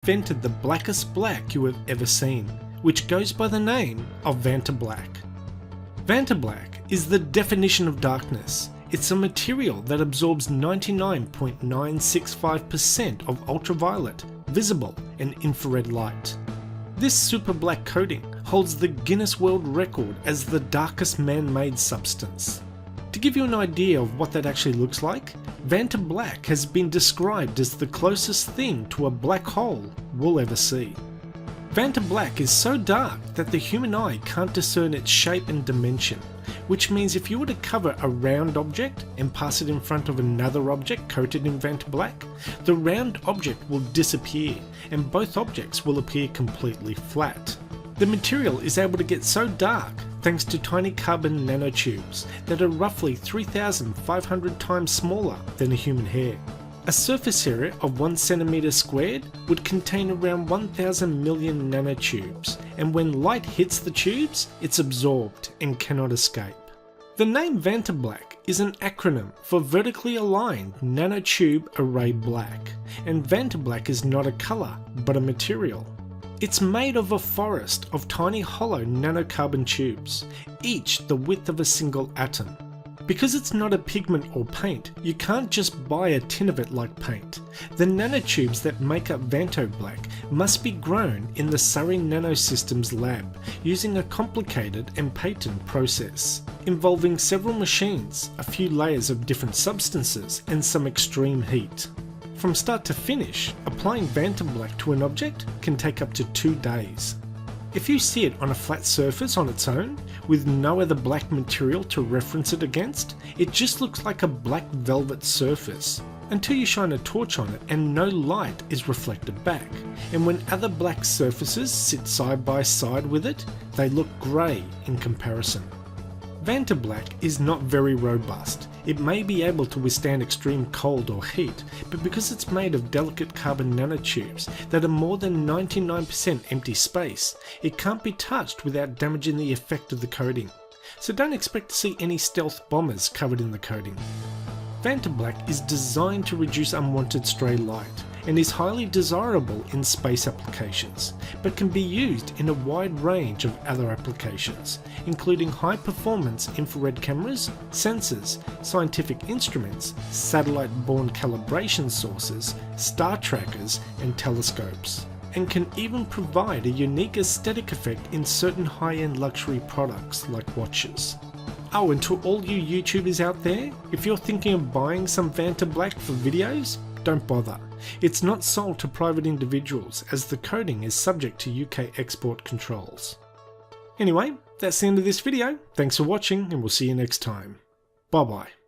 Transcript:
invented the blackest black you have ever seen, which goes by the name of Venta Black. Venta Black is the definition of darkness. It's a material that absorbs 99.965% of ultraviolet, visible and infrared light. This super black coating holds the Guinness World Record as the darkest man-made substance. To give you an idea of what that actually looks like, Venta Black has been described as the closest thing to a black hole we'll ever see. Venta Black is so dark that the human eye can't discern its shape and dimension, which means if you were to cover a round object and pass it in front of another object coated in Venta Black, the round object will disappear and both objects will appear completely flat. The material is able to get so dark thanks to tiny carbon nanotubes that are roughly 3,500 times smaller than a human hair. A surface area of 1 centimeter squared would contain around 1,000 million nanotubes, and when light hits the tubes, it's absorbed and cannot escape. The name Venta Black is an acronym for Vertically Aligned Nanotube Array Black, and Venta Black is not a colour, but a material. It's made of a forest of tiny hollow nanocarbon tubes, each the width of a single atom. Because it's not a pigment or paint, you can't just buy a tin of it like paint. The nanotubes that make up Venta Black must be grown in the Surrey Nanosystems lab using a complicated and patent process, involving several machines, a few layers of different substances and some extreme heat. From start to finish, applying Venta Black to an object can take up to 2 days. If you see it on a flat surface on its own, with no other black material to reference it against, it just looks like a black velvet surface, until you shine a torch on it and no light is reflected back. And when other black surfaces sit side by side with it, they look grey in comparison. Venta Black is not very robust. It may be able to withstand extreme cold or heat, but because it's made of delicate carbon nanotubes that are more than 99% empty space, it can't be touched without damaging the effect of the coating. So don't expect to see any stealth bombers covered in the coating. Venta Black is designed to reduce unwanted stray light and is highly desirable in space applications, but can be used in a wide range of other applications, including high-performance infrared cameras, sensors, scientific instruments, satellite-borne calibration sources, star trackers, and telescopes, and can even provide a unique aesthetic effect in certain high-end luxury products like watches. Oh, and to all you YouTubers out there, if you're thinking of buying some Venta Black for videos, don't bother. It's not sold to private individuals as the coating is subject to UK export controls. Anyway, that's the end of this video. Thanks for watching and we'll see you next time. Bye bye.